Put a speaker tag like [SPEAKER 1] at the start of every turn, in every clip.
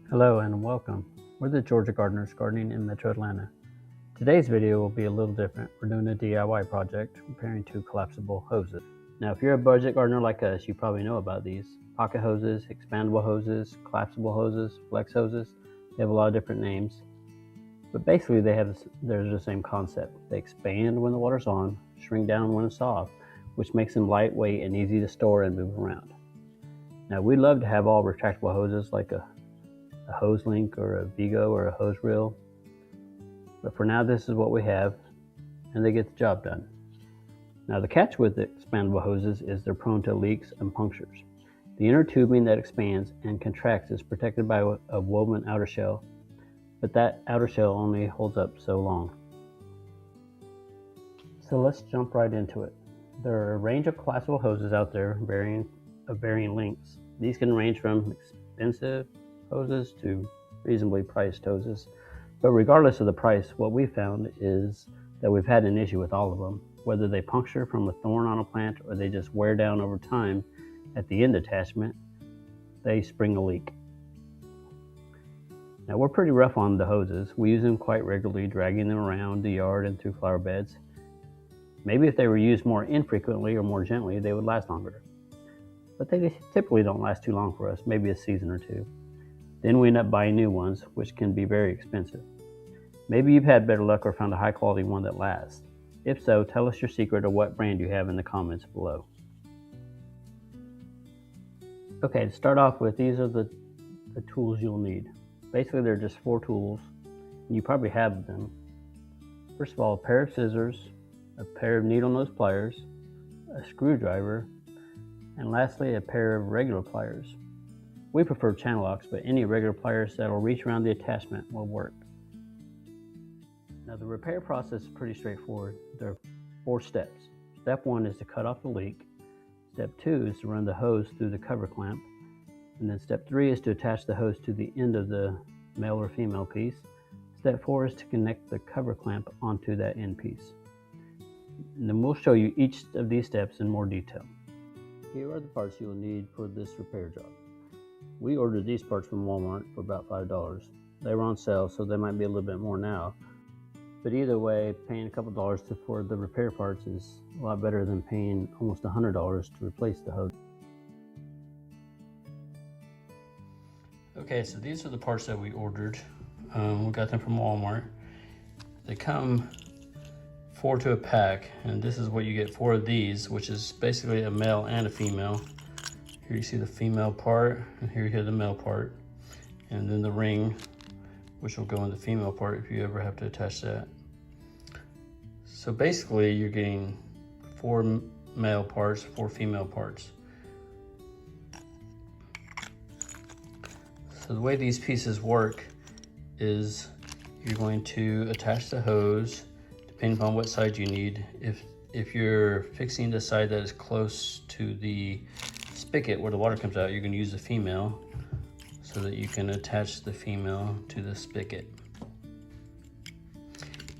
[SPEAKER 1] Hello and welcome. We're the Georgia Gardeners gardening in Metro Atlanta. Today's video will be a little different. We're doing a DIY project, repairing two collapsible hoses. Now, if you're a budget gardener like us, you probably know about these. Pocket hoses, expandable hoses, collapsible hoses, flex hoses. They have a lot of different names. But basically they're the same concept. They expand when the water's on, shrink down when it's off, which makes them lightweight and easy to store and move around. Now, we'd love to have all retractable hoses like a hose link or a Vigo or a hose reel. But for now, this is what we have, and they get the job done. Now, the catch with the expandable hoses is they're prone to leaks and punctures. The inner tubing that expands and contracts is protected by a woven outer shell, but that outer shell only holds up so long. So let's jump right into it. There are a range of collapsible hoses out there of varying lengths. These can range from expensive hoses to reasonably priced hoses. But regardless of the price, what we found is that we've had an issue with all of them. Whether they puncture from a thorn on a plant or they just wear down over time, at the end attachment, they spring a leak. Now, we're pretty rough on the hoses. We use them quite regularly, dragging them around the yard and through flower beds. Maybe if they were used more infrequently or more gently, they would last longer. But they typically don't last too long for us, maybe a season or two. Then we end up buying new ones, which can be very expensive. Maybe you've had better luck or found a high quality one that lasts. If so, tell us your secret or what brand you have in the comments below. Okay, to start off with, these are the tools you'll need. Basically, they're just 4 tools, and you probably have them. First of all, a pair of scissors, a pair of needle nose pliers, a screwdriver, and lastly, a pair of regular pliers. We prefer channel locks, but any regular pliers that'll reach around the attachment will work. Now, the repair process is pretty straightforward. There are 4 steps. Step 1 is to cut off the leak. Step 2 is to run the hose through the cover clamp. And then step 3 is to attach the hose to the end of the male or female piece. Step 4 is to connect the cover clamp onto that end piece. And then we'll show you each of these steps in more detail. Here are the parts you will need for this repair job. We ordered these parts from Walmart for about $5. They were on sale, so they might be a little bit more now. But either way, paying a couple dollars for the repair parts is a lot better than paying almost $100 to replace the hose. Okay, so these are the parts that we ordered. We got them from Walmart. They come 4 to a pack, and this is what you get 4 of these, which is basically a male and a female. Here you see the female part, and here you hear the male part, and then the ring, which will go in the female part if you ever have to attach that. So basically, you're getting 4 male parts, 4 female parts. So the way these pieces work is you're going to attach the hose, depending upon what side you need. If you're fixing the side that is close to the spigot where the water comes out, you're going to use the female so that you can attach the female to the spigot.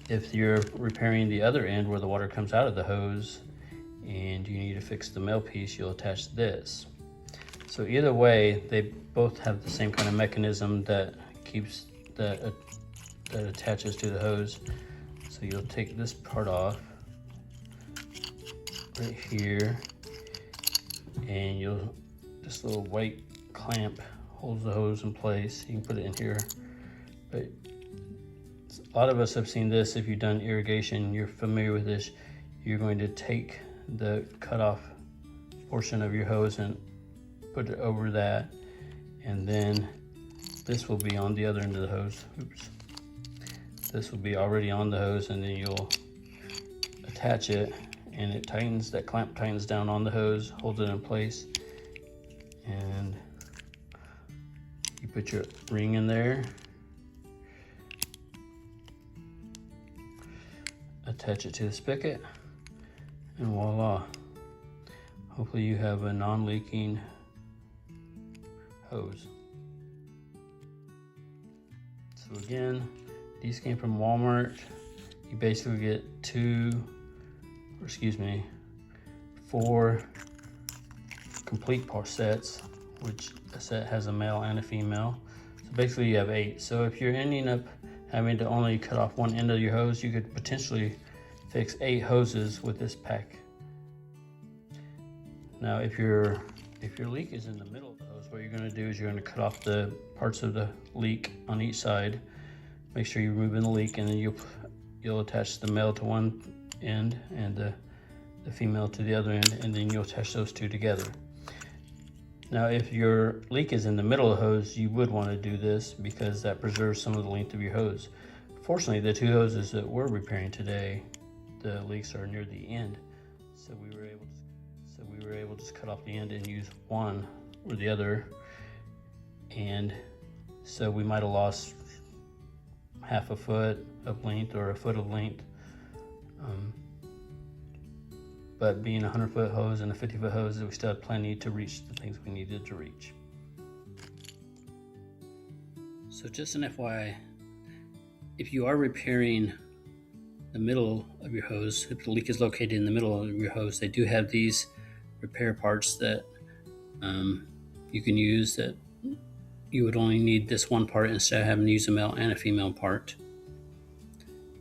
[SPEAKER 1] If you're repairing the other end where the water comes out of the hose and you need to fix the male piece, you'll attach this. So either way, they both have the same kind of mechanism that attaches to the hose. So you'll take this part off right here, and this little white clamp holds the hose in place. You can put it in here, but a lot of us have seen this. If you've done irrigation, you're familiar with this. You're going to take the cut off portion of your hose and put it over that, and then this will be on the other end of the hose. Oops. This will be already on the hose, and then you'll attach it, and it tightens, that clamp tightens down on the hose, holds it in place, and you put your ring in there, attach it to the spigot, and voila. Hopefully you have a non-leaking hose. So again, these came from Walmart. You basically get 4 complete part sets, which a set has a male and a female. So basically you have 8. So if you're ending up having to only cut off one end of your hose, you could potentially fix 8 hoses with this pack. Now if your leak is in the middle of the hose, what you're going to do is you're going to cut off the parts of the leak on each side. Make sure you're removing the leak, and then you'll attach the male to one end and the female to the other end, and then you'll attach those two together. Now if your leak is in the middle of the hose, you would want to do this because that preserves some of the length of your hose. Fortunately, the 2 hoses that we're repairing today, the leaks are near the end, so we were able to just cut off the end and use one or the other, and so we might have lost half a foot of length or a foot of length. But being a 100-foot hose and a 50-foot hose, we still had plenty to reach the things we needed to reach. So just an FYI, if you are repairing the middle of your hose, if the leak is located in the middle of your hose, they do have these repair parts that you can use, that you would only need this one part instead of having to use a male and a female part.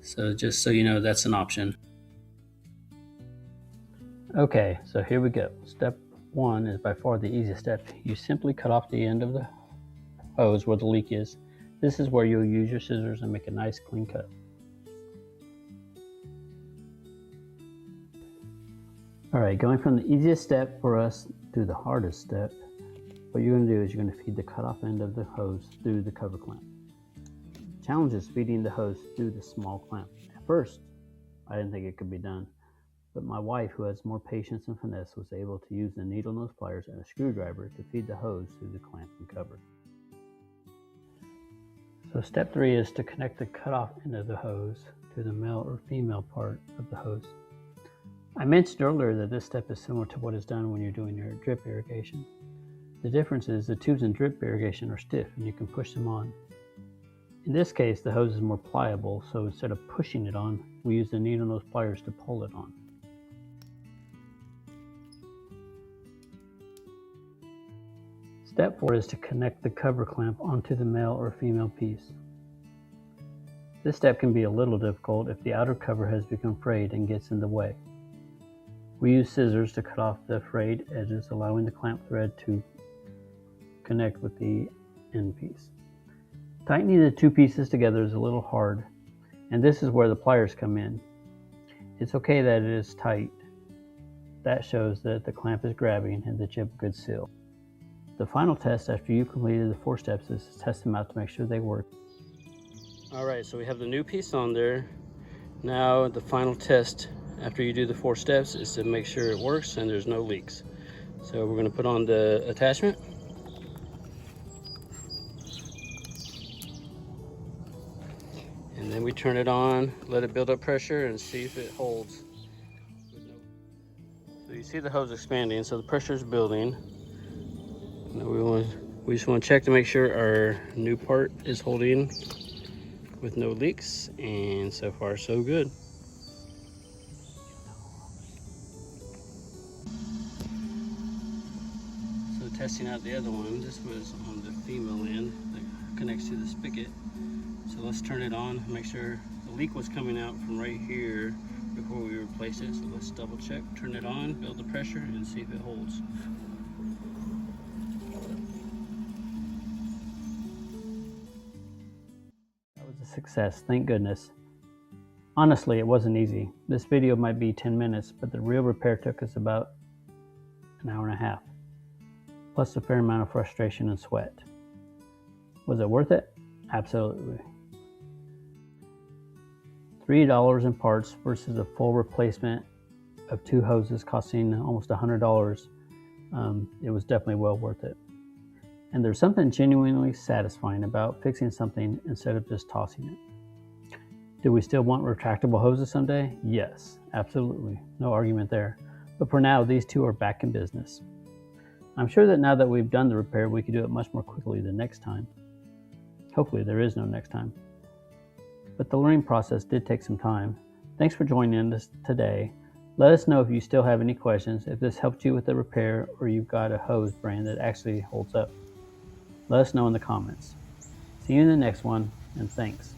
[SPEAKER 1] So just so you know, that's an option. Okay, so here we go. Step 1 is by far the easiest step. You simply cut off the end of the hose where the leak is. This is where you'll use your scissors and make a nice clean cut. Alright, going from the easiest step for us to the hardest step, what you're going to do is you're going to feed the cut off end of the hose through the cover clamp. The challenge is feeding the hose through the small clamp. At first, I didn't think it could be done, but my wife, who has more patience and finesse, was able to use the needle nose pliers and a screwdriver to feed the hose through the clamp and cover. So step 3 is to connect the cutoff end of the hose to the male or female part of the hose. I mentioned earlier that this step is similar to what is done when you're doing your drip irrigation. The difference is the tubes in drip irrigation are stiff and you can push them on. In this case, the hose is more pliable, so instead of pushing it on, we use the needle nose pliers to pull it on. Step 4 is to connect the cover clamp onto the male or female piece. This step can be a little difficult if the outer cover has become frayed and gets in the way. We use scissors to cut off the frayed edges, allowing the clamp thread to connect with the end piece. Tightening the 2 pieces together is a little hard, and this is where the pliers come in. It's okay that it is tight. That shows that the clamp is grabbing and that you have a good seal. The final test after you've completed the 4 steps is to test them out to make sure they work. Alright, so we have the new piece on there. Now the final test after you do the 4 steps is to make sure it works and there's no leaks. So we're going to put on the attachment. And then we turn it on, let it build up pressure and see if it holds. So you see the hose expanding, so the pressure is building. Now we just want to check to make sure our new part is holding with no leaks, and so far so good. So testing out the other one, this was on the female end that connects to the spigot. So let's turn it on and make sure the leak was coming out from right here before we replaced it. So let's double check, turn it on, build the pressure, and see if it holds. That was a success, thank goodness. Honestly, it wasn't easy. This video might be 10 minutes, but the real repair took us about an hour and a half, plus a fair amount of frustration and sweat. Was it worth it? Absolutely. $3 in parts versus a full replacement of 2 hoses costing almost $100. It was definitely well worth it. And there's something genuinely satisfying about fixing something instead of just tossing it. Do we still want retractable hoses someday? Yes, absolutely. No argument there. But for now, these 2 are back in business. I'm sure that now that we've done the repair, we can do it much more quickly the next time. Hopefully there is no next time. But the learning process did take some time. Thanks for joining us today. Let us know if you still have any questions, if this helped you with the repair, or you've got a hose brand that actually holds up. Let us know in the comments. See you in the next one, and thanks.